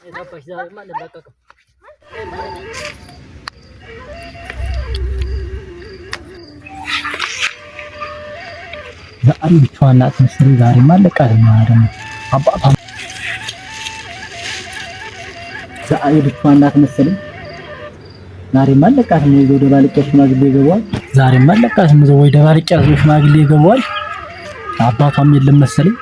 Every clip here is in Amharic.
የታባሽ ዛሬማ አንላቀቅም። ዛሬ ብቻዋን ናት መሰለኝ። ዛሬማ አለቃትም ደግሞ አባቷ ዛሬ ብቻዋን ናት መሰለኝ። ዛሬማ አለቃትም ወደ ባልቂያ ሽማግሌ ይገባዋል። ዛሬማ አለቃትም ወደ ባልቂያ ሽማግሌ ይገባዋል። አባቷም የለም መሰለኝ።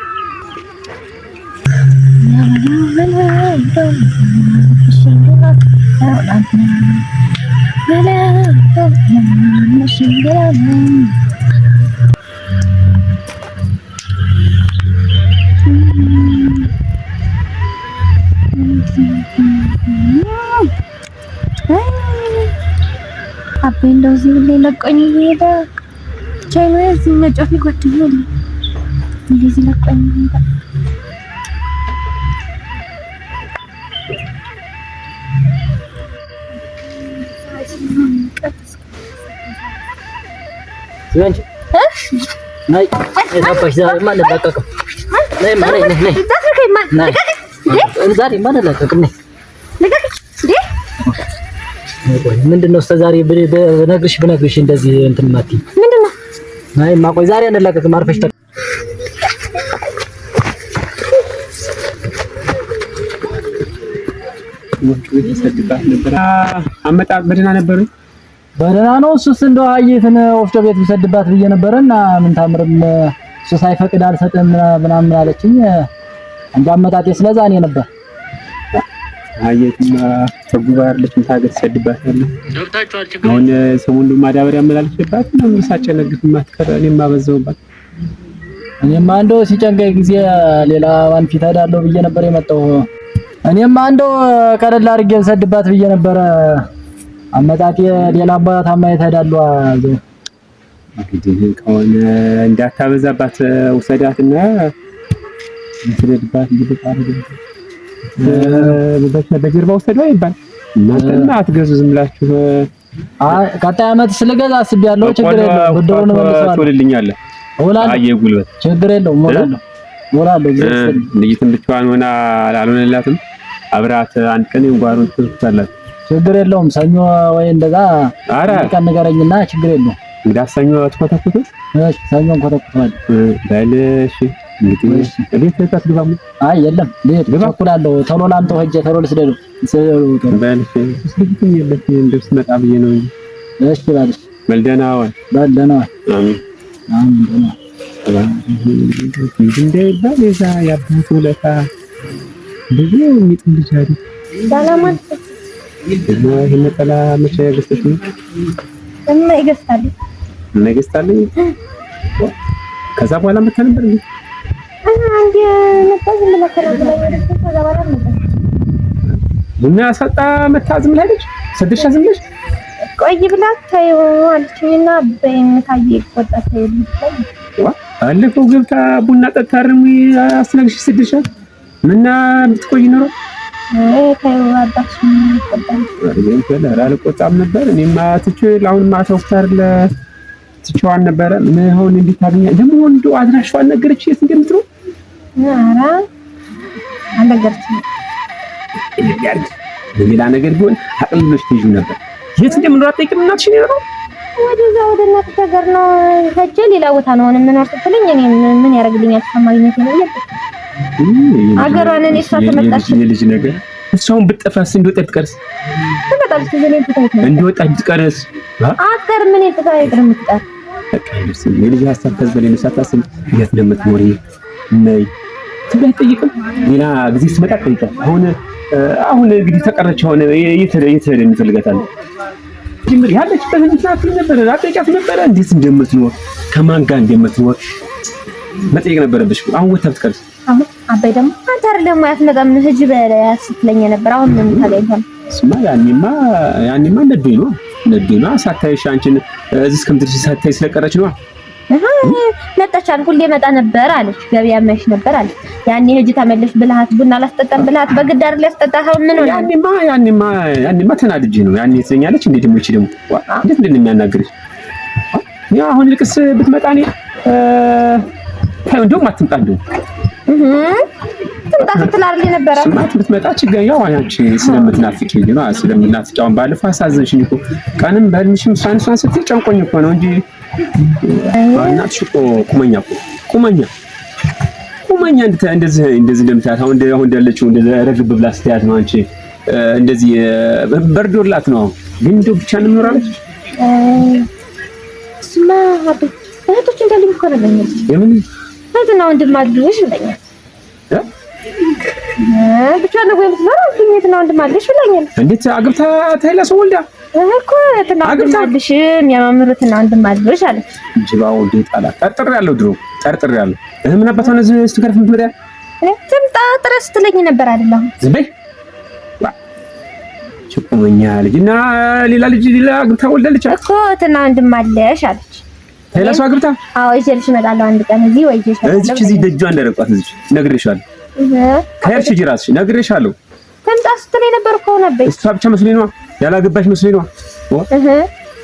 አቤ እንደዚህ ብለ ለቀኝ ይሄዳ ቻይና እዚህ መጫወት ይጓደኛል። እንደዚህ ለቀኝ ይሄዳ ሲወንጭ ናይ የታባሽ ዛሬማ አንላቀቅም። ናይ ማን ነይ ታስርከኝ ማን ዛሬማ አንላቀቅም። ነይ ምንድነው እስከ ዛሬ ብነግርሽ እንደዚህ እንትን ማትይ ምንድነው? አይ ማቆይ ዛሬ አንላቀቅም። አርፈሽ አመጣጥ በደህና ነበር። በደህና ነው። እሱስ እንደው አየትን ወፍጮ ቤት ብሰድባት ብዬ ነበርና ምን ታምርም እሱ ሳይፈቅድ አልሰጥም ምናምን አለችኝ። እንጂ አመጣጤ ስለዛ እኔ ነበር። አየትና ተጉባር ለችን ታገር ትሰድባታለህ። አሁን ሰሞኑን ማዳበሪያ አመላልሽባት ነው ሳጨነግፍ ማትከራ እኔማ በዛውባት። እኔማ እንደው ሲጨንቀኝ ጊዜ ሌላ ዋን ፊት ሄዳለሁ ብዬ ነበር የመጣው። እኔማ እንደው ቀለል አድርጌ ልሰድባት ብዬ ነበር። አመጣጤ ሌላ አባታ ማየት ሄዳለሁ። እንግዲህ ከሆነ እንዳታበዛባት ውሰዳትና እንስደድባት ይልቃል። በጀርባ ወሰደው ይባል እናንተማ አትገዙ ዝም ብላችሁ። ቀጣይ አመት ስለገዛ አስቤያለሁ። ችግር የለውም። ብድሩን መልሰዋል። ትወልልኛለህ። አየ ጉልበት ችግር የለውም። ሞራለሁ ልጅትን ብቻዋን ሆና አልሆነላትም። አብራት አንድ ቀን እንጓሮች ትታላት። ችግር የለውም። ሰኞ ወይ እንደዛ ቀን ንገረኝና ችግር የለውም። እንግዲህ ሰኞ አትኮተኩት። እሺ ሰኞ እንኮተኩታለን። በልሽ እንግዲህ እቤት ታስገባሙ። አይ የለም ልሄድ እቸኩላለሁ። ቶሎ ላምጠው ሂጅ ቶሎ ልስደዱ። በልሽ ስለዚህ የለት እንደርስ መጣ ብዬ ነው እንጂ። እሺ ባልሽ በልደና ወይ በልደና አሜን አሜን። እንደይባል የዛ ያባቱ ለታ ብዙ የሚጥል ልጅ አይደል? ሰላማት ይሄ ነጠላ መቼ ገዝተሽ ነው? እና ይገዝታል እና ይገዝታል። ከዛ በኋላ መጣ ነበር እንዴ? አንዴ መጣ ዝም ብላ ከዛ በኋላ መጣ ቡና ሰጣ መጣ ዝም ብላለች። ሰደሻ ዝም ብለሽ ቆይ ብላ ታዩ አልችኝና በእንታዬ ቆጣ ታዩ አለፈው ገብታ ቡና ጠጣርም አስነግሽ ሰደሻ ምንና ብትቆይ ኖሮ ታዩ አባሽ ቆጣ አልቆጣም ነበር። እኔማ ትቼው አሁን ማተውታር ትቼዋን ነበረ። ምን ሆነ እንዴት ታገኛ ደግሞ ወንዱ አድራሻዋን ነገረች። የት እንደምትኖር ኧረ አልነገረችኝም። ይያርግ ሌላ ነገር ቢሆን አቅልሎሽ ትይዙ ነበር። የት እንደምኖር አትጠይቅም? እናትሽ ነው ወደዛ ወደ እናትሽ ሀገር ነው ሄጄ ሌላ ቦታ ነው የምኖር ስትለኝ እኔ ምን ያደርግልኛል? ከማግኘት ነው ይሄ ሀገሯን እኔ እሷ ተመጣች የልጅ ነገር እሷውን ብትጠፋስ እንደወጣች ትቀርስ ተመጣች ዘኔ ትታይት ነው እንደወጣች ትቀርስ አትቀር ምን ትታይት ነው የምትቀር ተቀርስ የልጅ ሀሳብ ከዝበል የመሳታስ የት እንደምትኖሪ ነይ ትጠይቅም ሌላ ጊዜ ስመጣ ጠይቃት። አሁን እንግዲህ ተቀረች ሆነ እየተሄደ እንፈልጋታለን። ጅምር ያለችበት እንድትናፍል ነበር አጠይቃት ነበረ። እንዴት እንደምትኖር ከማን ጋር እንደምትኖር መጠየቅ ነበረብሽ። አሁን ወጣት ትቀርስ አሁን አባይ ደግሞ አንተ አይደለም ያስመጣም ህጅ በላይ አስጥለኝ ነበር። አሁን ምን ታገኝቷል? ስማ ያኔማ ነድና ሳታይሽ አንቺን እዚህ እስከምትደርሺ ሳታይ ስለቀረች ነው። መጣቻል ሁሌ መጣ ነበር አለች። ገበያ ማይሽ ነበር አለች። ያኔ ህጅ ተመለሽ ብልሃት ቡና ላስጠጣም ብልሃት በግድ አይደል ያስጠጣኸው? ምን ሆነ? ያኔማ ተናድጄ ነው። ያኔ ትሰኛለች እንዴ ደግሞ እቺ ደግሞ እንዴት እንደሚያናግርሽ ያ አሁን ልቅስ ብትመጣ እኔ እንደውም አትምጣ እንደውም ትምጣ ስትል አይደል ነበረ? ስማት ብትመጣ ችግር ያው አንቺ ስለምትናፍቂኝ ነው። ስለምናፍቂው ባለፈው አሳዘንሽኝ እኮ ቀንም በልምሽም ሳንሷን ስትይ ጨንቆኝ እኮ ነው እንጂ እናትሽ እኮ ቁመኛ እንደዚህ እንደምታያት አሁን እንዳለችው እንደዚህ ረግብ ብላ ስትያት ነው አንቺ እንደዚህ በርዶላት ነው። ግን እንደው ብቻ ነው የምኖራለች ስማ አቤት እህቶች እንዳሉኝ እኮ ነው ለኛ የምን እህትና ወንድም አሉሽ ብለኛል ብቻ ነው ወይ ምትኖር እህትና ወንድም አሉሽ ብለኛል። እንዴት አግብታ ታይላ ሰው ወልዳ እኮ እህትና ወንድም አሉሽ የሚያማምሩትና ወንድም አሉሽ አለ ጅባው እንዴት አላ ጠርጥሬያለሁ ምን አባቷ ነው እዚህ ስትገርፍ የምትመጣ ትምጣ ጥረስ ትለኝ ነበር አይደለም ዝም በይ ቁመኛ ልጅ እና ሌላ አግብታ ወልዳለች እኮ እህትና ወንድም አለሽ አለች። ሌላ ሰው አግብታ? አዎ ይዤልሽ እመጣለሁ አንድ ቀን እዚህ ወይ ይዤሽ እመጣለሁ። እዚህ ደጇ እንደረቋት እዚህ ነግሬሻለሁ። ከሄድሽ ሂጂ እራስሽ ነግሬሻለሁ። ትምጣ ስትለኝ ነበር እኮ ነበር። እሷ ብቻ መስሎኝ ነው ያላገባሽ መስሎኝ ነው።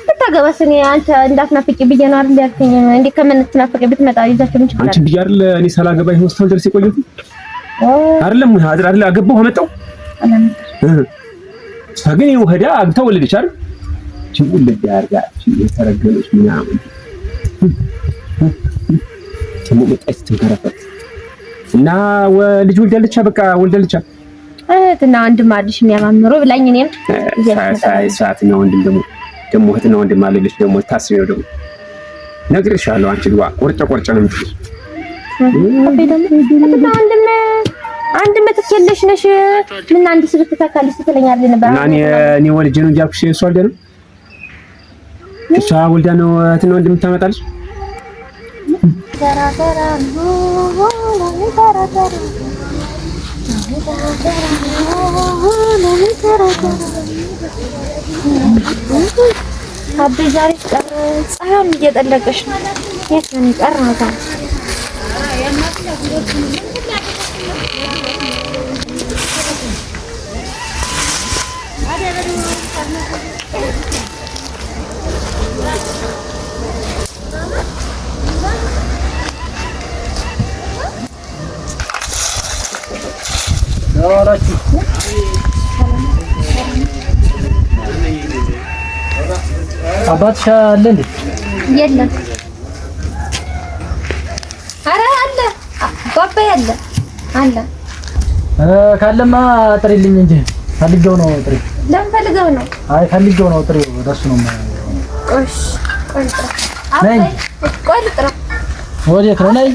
ብታገባስ እኔ አንተ እንዳትናፍቂ ብዬሽ ነው አይደል ያልከኝ? እንዴ ከምን ትናፍቂ ብትመጣ ይዛችሁ ምን ችግር አለ? አንቺ ብዬሽ አይደል እኔ ሳላገባሽ ሆስፒታል ድረስ የቆየሁት አይደለም አገባሁ አመጣሁ ግን ወህዳ አግብታ ወለደች አይደል? ወለደ ያርጋች የተረገለች ምናምን መጣች ትንከረፈት እና ልጅ ወልዳለች። በቃ ወልዳለች እህትና ወንድም አለሽ የሚያማምሩ ብላኝ እኔም ሰዓትና ወንድም ደግሞ እህትና ወንድም አለልሽ ደግሞ ታስቢ ነው ደግሞ ነግሬሻለሁ። አንቺ ልዋ ቆርጫ ነው የምትልሽ አንድ መተከለሽ ነሽ ምን አንድ ስብት ተካልሽ ትለኛለህ ነበር እና እኔ ወልጄ ነው እንጃልኩሽ እሷ ወልዳ ነው እሷ ወልዳ ነው እህትና ወንድም ታመጣለሽ አቤ ዛሬ ፀሐዩን እየጠለቀሽ ነው የት ነው የቀረው ዛሬ አባትሽ አለ እንዴ? የለም። ኧረ አለ ባባ አለ ካለማ ጥሪልኝ እንጂ ፈልጌው ነው ጥሪ። ለምን ፈልገው ነው? አይ ፈልጌው ነው ጥሪ ወደሱ ነው ቆይ ጥራ። ወዴት ነው ነይ